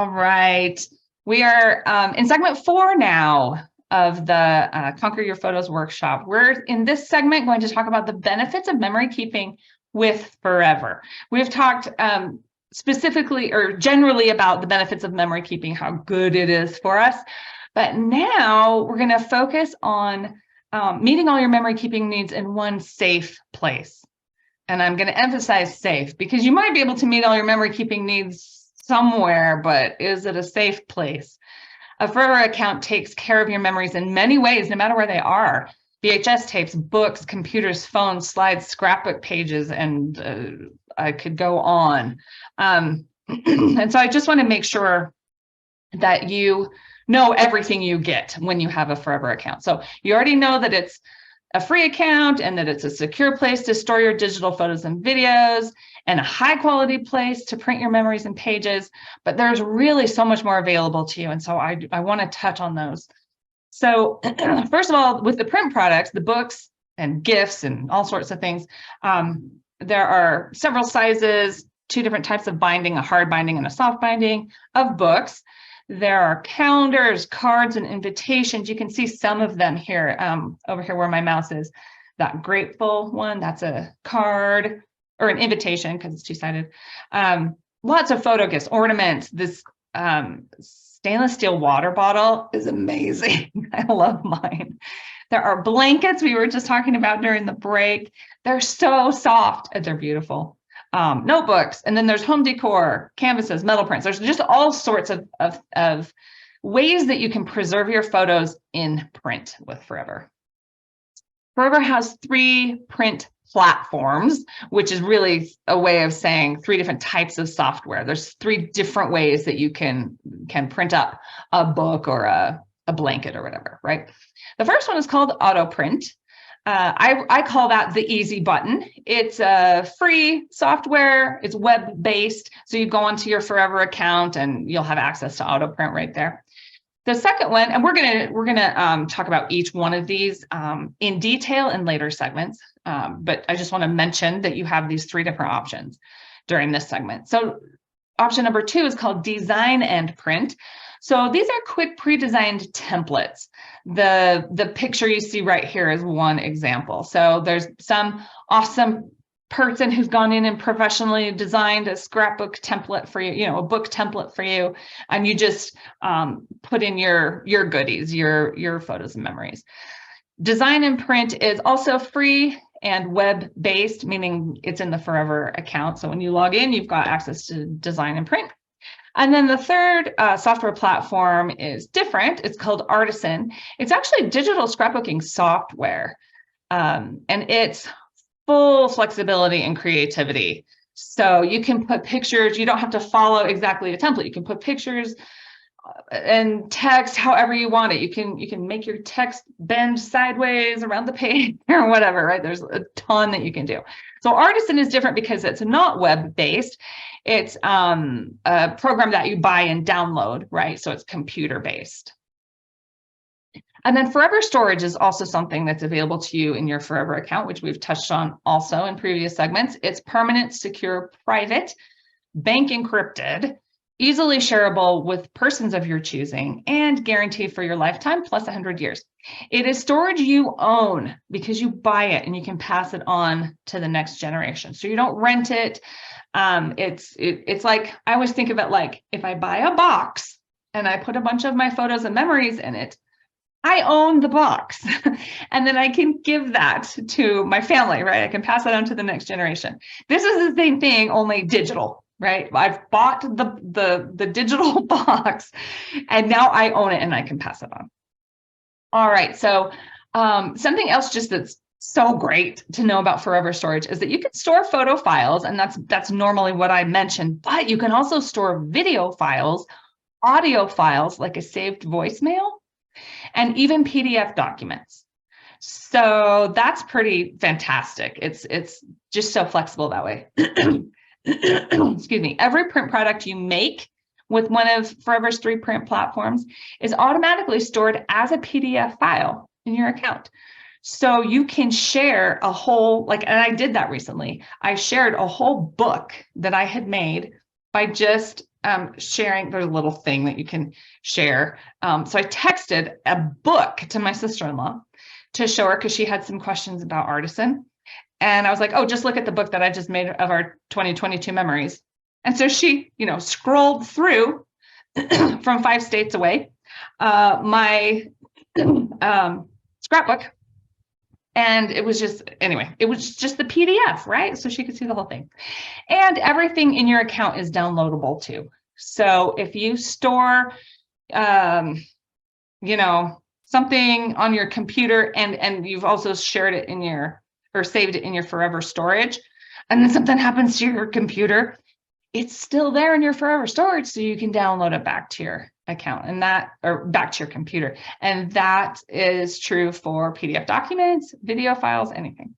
All right. We are in segment 4 now of the Conquer Your Photos workshop. We're in this segment going to talk about the benefits of memory keeping with Forever. We've talked specifically or generally about the benefits of memory keeping, how good it is for us. But now we're going to focus on meeting all your memory keeping needs in one safe place. And I'm going to emphasize safe because you might be able to meet all your memory keeping needs somewhere, but is it a safe place? A Forever account takes care of your memories in many ways, no matter where they are. VHS tapes, books, computers, phones, slides, scrapbook pages, and I could go on. And so I just want to make sure that you know everything you get when you have a Forever account. So you already know that it's a free account and that it's a secure place to store your digital photos and videos and a high quality place to print your memories and pages, but there's really so much more available to you. And so I want to touch on those. So first of all, with the print products, the books and gifts and all sorts of things, there are several sizes, 2 different types of binding, a hard binding and a soft binding of books. There are calendars, cards, and invitations. You can see some of them here, over here where my mouse is. That grateful one, that's a card or an invitation because it's 2-sided. Lots of photo gifts, ornaments. This stainless steel water bottle is amazing. I love mine. There are blankets we were just talking about during the break. They're so soft and they're beautiful. Notebooks, and then there's home decor, canvases, metal prints. There's just all sorts of ways that you can preserve your photos in print with Forever. Forever has 3 print platforms, which is really a way of saying 3 different types of software. There's 3 different ways that you can print up a book or a blanket or whatever, right? The first one is called auto print. I call that the easy button. It's a free software. It's web-based. So you go onto your Forever account and you'll have access to auto print right there. The second one, and we're gonna talk about each one of these in detail in later segments. But I just want to mention that you have these 3 different options during this segment. So option number 2 is called design and print. So these are quick pre-designed templates. The picture you see right here is one example. So there's some awesome person who's gone in and professionally designed a scrapbook template for you, a book template for you, and you just put in your goodies, your photos and memories. Design and print is also free and web-based, meaning it's in the Forever account. So when you log in, you've got access to design and print. And then the third software platform is different. It's called Artisan. It's actually digital scrapbooking software, and it's full flexibility and creativity. So you can put pictures. You don't have to follow exactly a template. You can put pictures and text however you want it. You can make your text bend sideways around the page or whatever, right? There's a ton that you can do. So Artisan is different because it's not web-based. It's a program that you buy and download, right? So it's computer-based. And then Forever Storage is also something that's available to you in your Forever account, which we've touched on also in previous segments. It's permanent, secure, private, bank encrypted, easily shareable with persons of your choosing, and guaranteed for your lifetime plus 100 years. It is storage you own because you buy it and you can pass it on to the next generation. So you don't rent it. It's like, I always think of it like if I buy a box and I put a bunch of my photos and memories in it, I own the box and then I can give that to my family, right? I can pass it on to the next generation. This is the same thing, only digital. Right? I've bought the digital box and now I own it and I can pass it on. All right. So something else just that's so great to know about Forever Storage is that you can store photo files, and that's normally what I mentioned, but you can also store video files, audio files like a saved voicemail, and even PDF documents. So that's pretty fantastic. It's just so flexible that way. Excuse me, every print product you make with one of Forever's 3 print platforms is automatically stored as a PDF file in your account. So you can share a whole, and I did that recently. I shared a whole book that I had made by just sharing, there's a little thing that you can share. So I texted a book to my sister-in-law to show her because she had some questions about Artisan. And I was like, oh, just look at the book that I just made of our 2022 memories. And so she, scrolled through from 5 states away, my scrapbook. And it was just, anyway, it was just the PDF, right? So she could see the whole thing. And everything in your account is downloadable too. So if you store, something on your computer and you've also shared it in or saved it in your forever storage, and then something happens to your computer, it's still there in your forever storage, so you can download it back to your account or back to your computer. And that is true for PDF documents, video files, anything.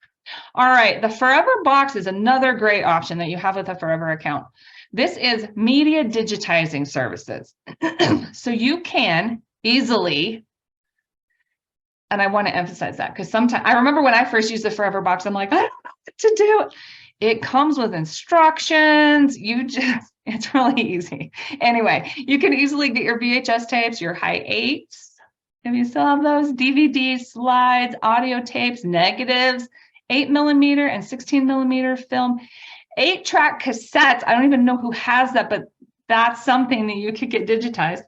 All right, the Forever Box is another great option that you have with a Forever account. This is media digitizing services. So you can easily, and I want to emphasize that because sometimes I remember when I first used the Forever Box, I'm like, I don't know what to do. It comes with instructions. It's really easy. Anyway, you can easily get your VHS tapes, your Hi8s, if you still have those, DVDs, slides, audio tapes, negatives, 8mm and 16mm film, 8-track cassettes. I don't even know who has that, but that's something that you could get digitized.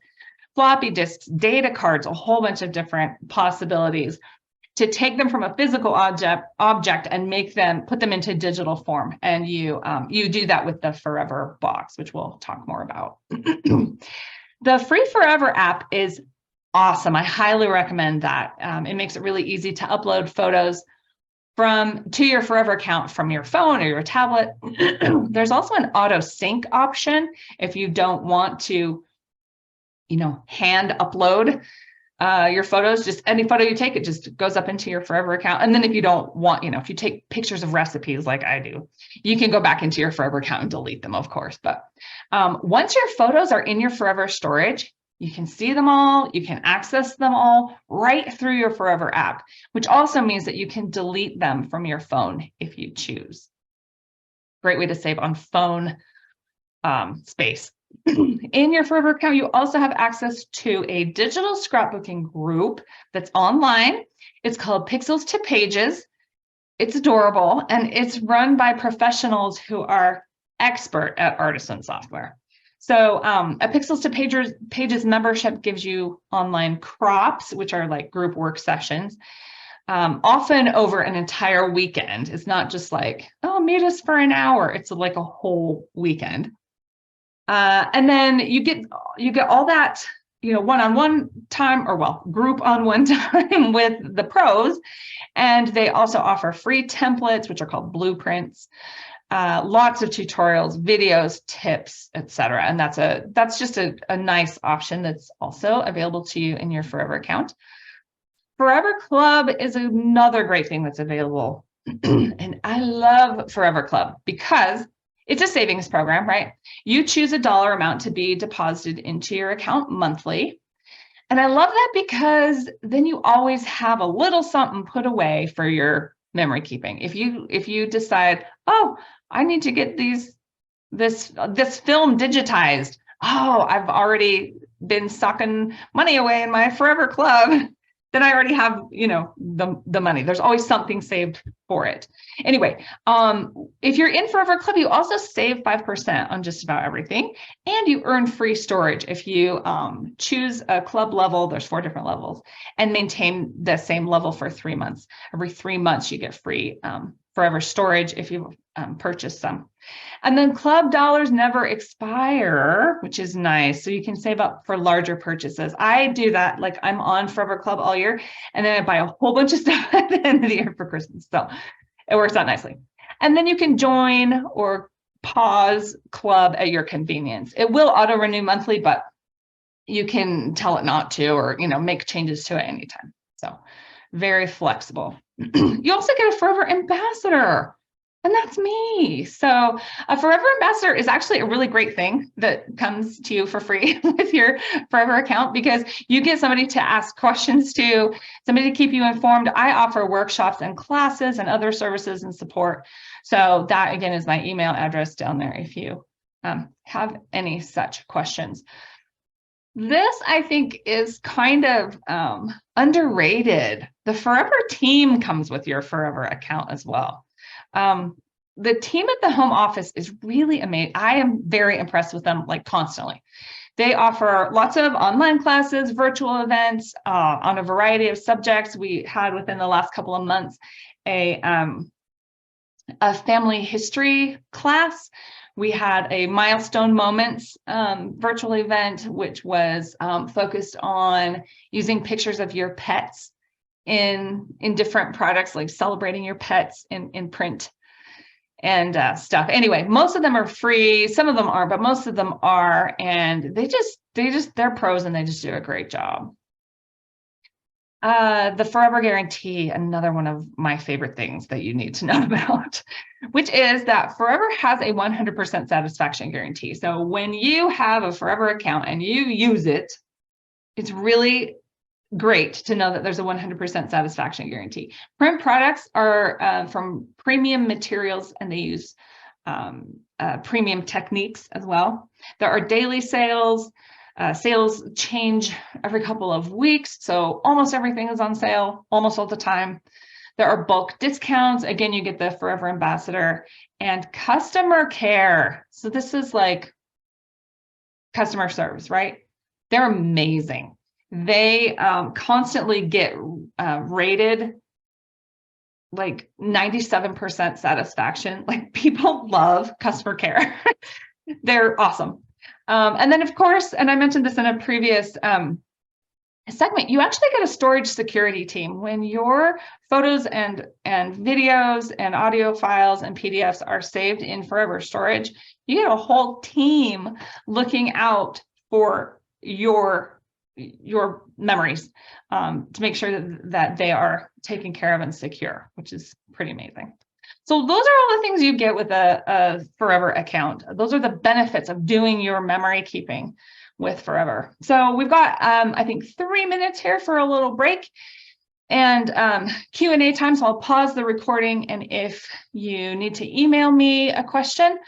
Floppy disks, data cards, a whole bunch of different possibilities to take them from a physical object and put them into digital form. And you do that with the Forever Box, which we'll talk more about. The Free Forever app is awesome. I highly recommend that. It makes it really easy to upload photos to your Forever account from your phone or your tablet. There's also an auto sync option if you don't want to, hand upload your photos. Just any photo you take, it just goes up into your Forever account. And then if you don't want, if you take pictures of recipes like I do, you can go back into your Forever account and delete them, of course. But once your photos are in your Forever storage, you can see them all, you can access them all right through your Forever app, which also means that you can delete them from your phone if you choose. Great way to save on phone space. In your Forever account, you also have access to a digital scrapbooking group that's online. It's called Pixels to Pages. It's adorable, and it's run by professionals who are expert at Artisan software. So a Pixels to Pages membership gives you online crops, which are like group work sessions, often over an entire weekend. It's not just like, oh, meet us for an hour. It's like a whole weekend. And then you get all that, one-on-one time, group on one time with the pros. And they also offer free templates, which are called blueprints, lots of tutorials, videos, tips, etc. And that's just a nice option that's also available to you in your Forever account. Forever Club is another great thing that's available. And I love Forever Club because it's a savings program, right? You choose a dollar amount to be deposited into your account monthly. And I love that because then you always have a little something put away for your memory keeping. If you decide, oh, I need to get this film digitized. Oh, I've already been sucking money away in my Forever Club. Then I already have, the money. There's always something saved for it. Anyway, if you're in Forever Club, you also save 5% on just about everything, and you earn free storage if you choose a club level. There's 4 different levels, and maintain the same level for 3 months. Every 3 months, you get free Forever storage if you purchase some. And then club dollars never expire, which is nice. So you can save up for larger purchases. I do that. Like I'm on Forever Club all year, and then I buy a whole bunch of stuff at the end of the year for Christmas. So it works out nicely. And then you can join or pause club at your convenience. It will auto renew monthly, but you can tell it not to, or, make changes to it anytime. So very flexible. You also get a Forever Ambassador. And that's me. So a Forever Ambassador is actually a really great thing that comes to you for free with your Forever account, because you get somebody to ask questions to, somebody to keep you informed. I offer workshops and classes and other services and support. So that, again, is my email address down there if you have any such questions. This, I think, is kind of underrated. The Forever team comes with your Forever account as well. The team at the home office is really amazing. I am very impressed with them, like constantly. They offer lots of online classes, virtual events on a variety of subjects. We had within the last couple of months a family history class. We had a milestone moments virtual event, which was focused on using pictures of your pets in different products, like celebrating your pets in print and stuff. Anyway, most of them are free. Some of them aren't, but most of them are. And they're pros and they just do a great job. The Forever Guarantee, another one of my favorite things that you need to know about, which is that Forever has a 100% satisfaction guarantee. So when you have a Forever account and you use it, it's really great to know that there's a 100% satisfaction guarantee. Print products are from premium materials and they use premium techniques as well. There are daily sales. Sales change every couple of weeks, so almost everything is on sale almost all the time. There are bulk discounts. Again, you get the Forever Ambassador and customer care. So this is like customer service, right? They're amazing. They constantly get rated like 97% satisfaction. Like people love customer care. They're awesome. And then of course, and I mentioned this in a previous segment, you actually get a storage security team. When your photos and videos and audio files and PDFs are saved in Forever storage, you get a whole team looking out for your memories to make sure that they are taken care of and secure, which is pretty amazing. So those are all the things you get with a Forever account. Those are the benefits of doing your memory keeping with Forever. So we've got, I think, 3 minutes here for a little break and Q&A time. So I'll pause the recording. And if you need to email me a question,